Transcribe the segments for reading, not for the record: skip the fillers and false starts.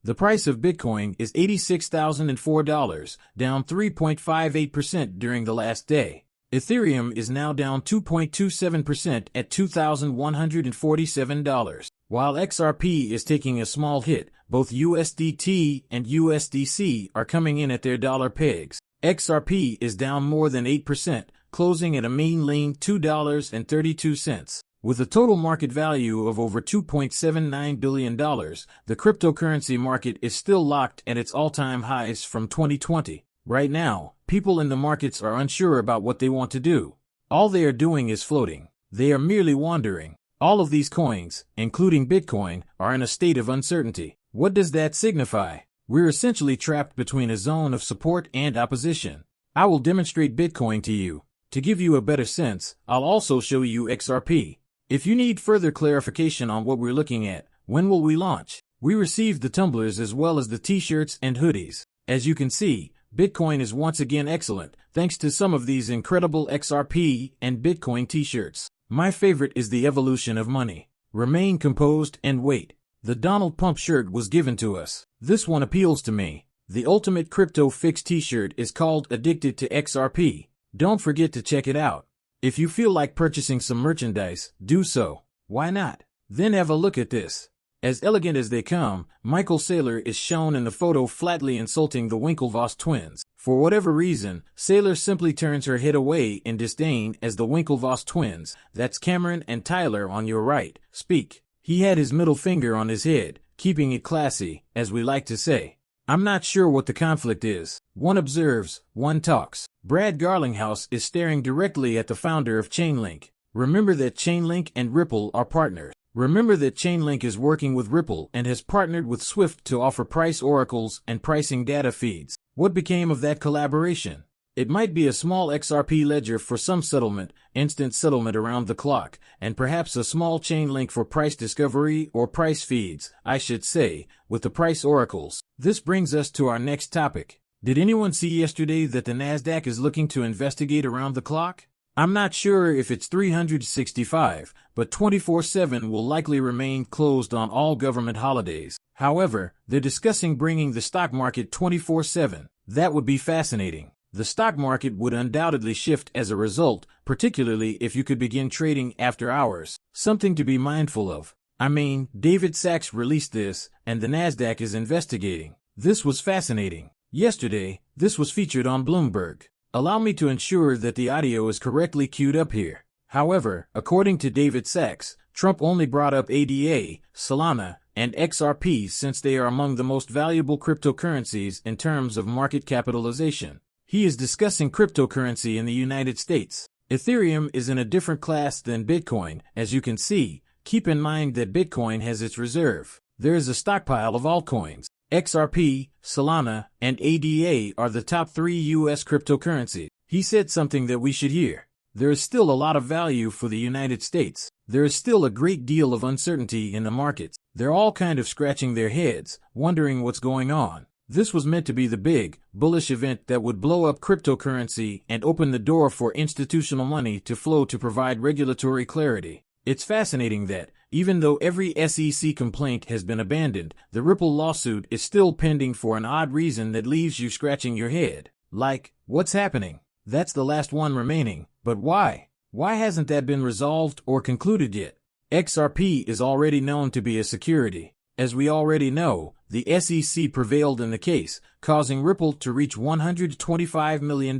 The price of Bitcoin is $86,004, down 3.58% during the last day. Ethereum is now down 2.27% at $2,147. While XRP is taking a small hit, both USDT and USDC are coming in at their dollar pegs. XRP is down more than 8%, closing at a mean lean $2.32. With a total market value of over $2.79 billion, the cryptocurrency market is still locked at its all-time highs from 2020. Right now, people in the markets are unsure about what they want to do. All they are doing is floating. They are merely wandering. All of these coins, including Bitcoin, are in a state of uncertainty. What does that signify? We're essentially trapped between a zone of support and opposition. I will demonstrate Bitcoin to you. To give you a better sense, I'll also show you XRP. If you need further clarification on what we're looking at, when will we launch? We received the tumblers as well as the t-shirts and hoodies. As you can see, Bitcoin is once again excellent, thanks to some of these incredible XRP and Bitcoin t-shirts. My favorite is the evolution of money. Remain composed and wait. The Donald Pump shirt was given to us. This one appeals to me. The ultimate crypto fix t-shirt is called Addicted to XRP. Don't forget to check it out. If you feel like purchasing some merchandise, do so. Why not? Then have a look at this. As elegant as they come, Michael Saylor is shown in the photo flatly insulting the Winklevoss twins. For whatever reason, Saylor simply turns her head away in disdain as the Winklevoss twins, that's Cameron and Tyler on your right, speak. He had his middle finger on his head, keeping it classy, as we like to say. I'm not sure what the conflict is. One observes, one talks. Brad Garlinghouse is staring directly at the founder of Chainlink. Remember that Chainlink and Ripple are partners. Remember that Chainlink is working with Ripple and has partnered with Swift to offer price oracles and pricing data feeds. What became of that collaboration? It might be a small XRP ledger for some settlement, instant settlement around the clock, and perhaps a small Chainlink for price discovery or price feeds, I should say, with the price oracles. This brings us to our next topic. Did anyone see yesterday that the Nasdaq is looking to investigate around the clock? I'm not sure if it's 365, but 24/7 will likely remain closed on all government holidays. However, they're discussing bringing the stock market 24/7. That would be fascinating. The stock market would undoubtedly shift as a result, particularly if you could begin trading after hours. Something to be mindful of. I mean, David Sachs released this, and the Nasdaq is investigating. This was fascinating. Yesterday, this was featured on Bloomberg. Allow me to ensure that the audio is correctly queued up here. However, according to David Sachs, Trump only brought up ADA, Solana, and XRP since they are among the most valuable cryptocurrencies in terms of market capitalization. He is discussing cryptocurrency in the United States. Ethereum is in a different class than Bitcoin, as you can see. Keep in mind that Bitcoin has its reserve. There is a stockpile of altcoins. XRP, Solana, and ADA are the top 3 U.S. cryptocurrencies. He said something that we should hear. There is still a lot of value for the United States. There is still a great deal of uncertainty in the markets. They're all kind of scratching their heads, wondering what's going on. This was meant to be the big, bullish event that would blow up cryptocurrency and open the door for institutional money to flow to provide regulatory clarity. It's fascinating that, even though every SEC complaint has been abandoned, the Ripple lawsuit is still pending for an odd reason that leaves you scratching your head. Like, what's happening? That's the last one remaining, but why? Why hasn't that been resolved or concluded yet? XRP is already known to be a security. As we already know, the SEC prevailed in the case, causing Ripple to reach $125 million.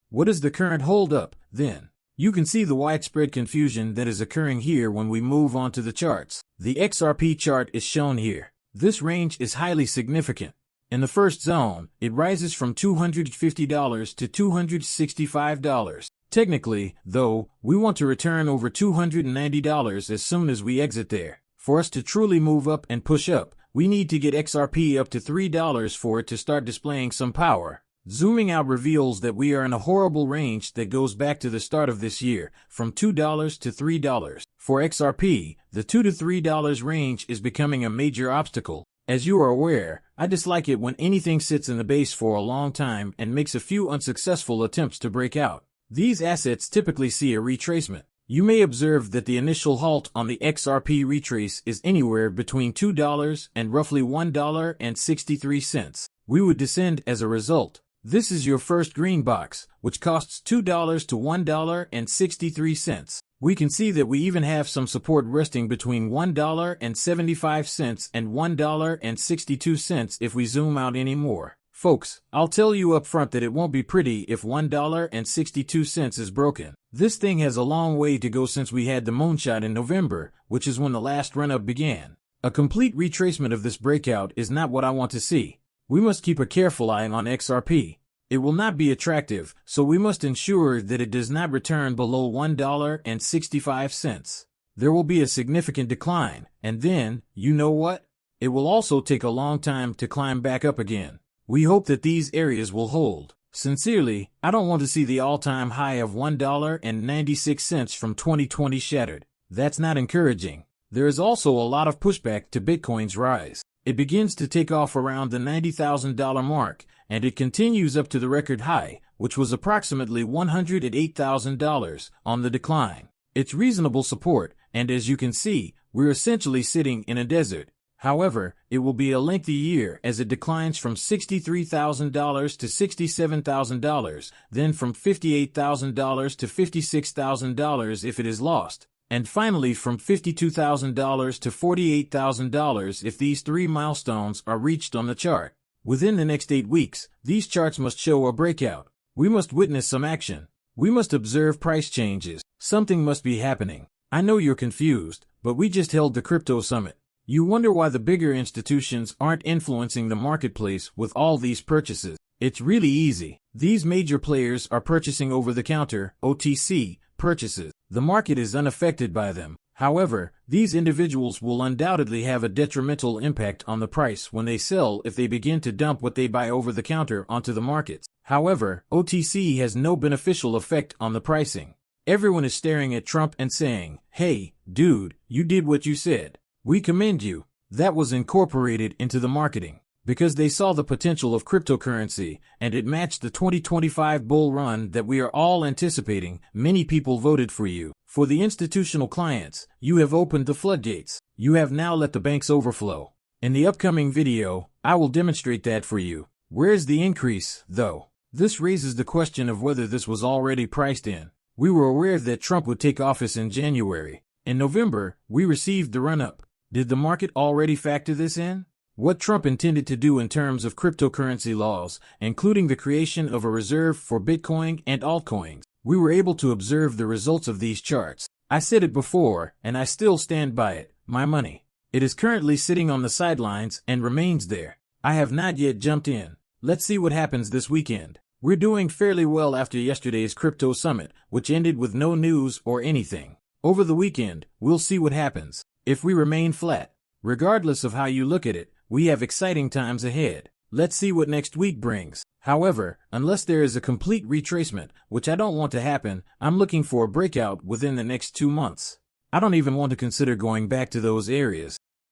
What is the current holdup, then? You can see the widespread confusion that is occurring here when we move on to the charts. The XRP chart is shown here. This range is highly significant. In the first zone, it rises from $250 to $265. Technically, though, we want to return over $290 as soon as we exit there. For us to truly move up and push up, we need to get XRP up to $3 for it to start displaying some power. Zooming out reveals that we are in a horrible range that goes back to the start of this year, from $2 to $3. For XRP, the $2 to $3 range is becoming a major obstacle. As you are aware, I dislike it when anything sits in the base for a long time and makes a few unsuccessful attempts to break out. These assets typically see a retracement. You may observe that the initial halt on the XRP retrace is anywhere between $2 and roughly $1.63. We would descend as a result. This is your first green box, which costs $2 to $1.63. We can see that we even have some support resting between $1.75 and $1.62 if we zoom out any more. Folks, I'll tell you up front that it won't be pretty if $1.62 is broken. This thing has a long way to go since we had the moonshot in November, which is when the last run-up began. A complete retracement of this breakout is not what I want to see. We must keep a careful eye on XRP. It will not be attractive, so we must ensure that it does not return below $1.65. There will be a significant decline, and then, you know what? It will also take a long time to climb back up again. We hope that these areas will hold. Sincerely, I don't want to see the all-time high of $1.96 from 2020 shattered. That's not encouraging. There is also a lot of pushback to Bitcoin's rise. It begins to take off around the $90,000 mark, and it continues up to the record high, which was approximately $108,000, on the decline. It's reasonable support, and as you can see, we're essentially sitting in a desert. However, it will be a lengthy year as it declines from $63,000 to $67,000, then from $58,000 to $56,000 if it is lost, and finally from $52,000 to $48,000 if these three milestones are reached on the chart. Within the next 8 weeks, these charts must show a breakout. We must witness some action. We must observe price changes. Something must be happening. I know you're confused, but we just held the crypto summit. You wonder why the bigger institutions aren't influencing the marketplace with all these purchases. It's really easy. These major players are purchasing over-the-counter, OTC, purchases. The market is unaffected by them. However, these individuals will undoubtedly have a detrimental impact on the price when they sell if they begin to dump what they buy over-the-counter onto the markets. However, OTC has no beneficial effect on the pricing. Everyone is staring at Trump and saying, "Hey, dude, you did what you said. We commend you." That was incorporated into the marketing because they saw the potential of cryptocurrency and it matched the 2025 bull run that we are all anticipating. Many people voted for you. For the institutional clients, you have opened the floodgates. You have now let the banks overflow. In the upcoming video, I will demonstrate that for you. Where's the increase, though? This raises the question of whether this was already priced in. We were aware that Trump would take office in January. In November, we received the run-up. Did the market already factor this in? What Trump intended to do in terms of cryptocurrency laws, including the creation of a reserve for Bitcoin and altcoins. We were able to observe the results of these charts. I said it before, and I still stand by it. My money. It is currently sitting on the sidelines and remains there. I have not yet jumped in. Let's see what happens this weekend. We're doing fairly well after yesterday's crypto summit, which ended with no news or anything. Over the weekend, we'll see what happens. If we remain flat, regardless of how you look at it, we have exciting times ahead. Let's see what next week brings. However, unless there is a complete retracement, which I don't want to happen, I'm looking for a breakout within the next 2 months. I don't even want to consider going back to those areas.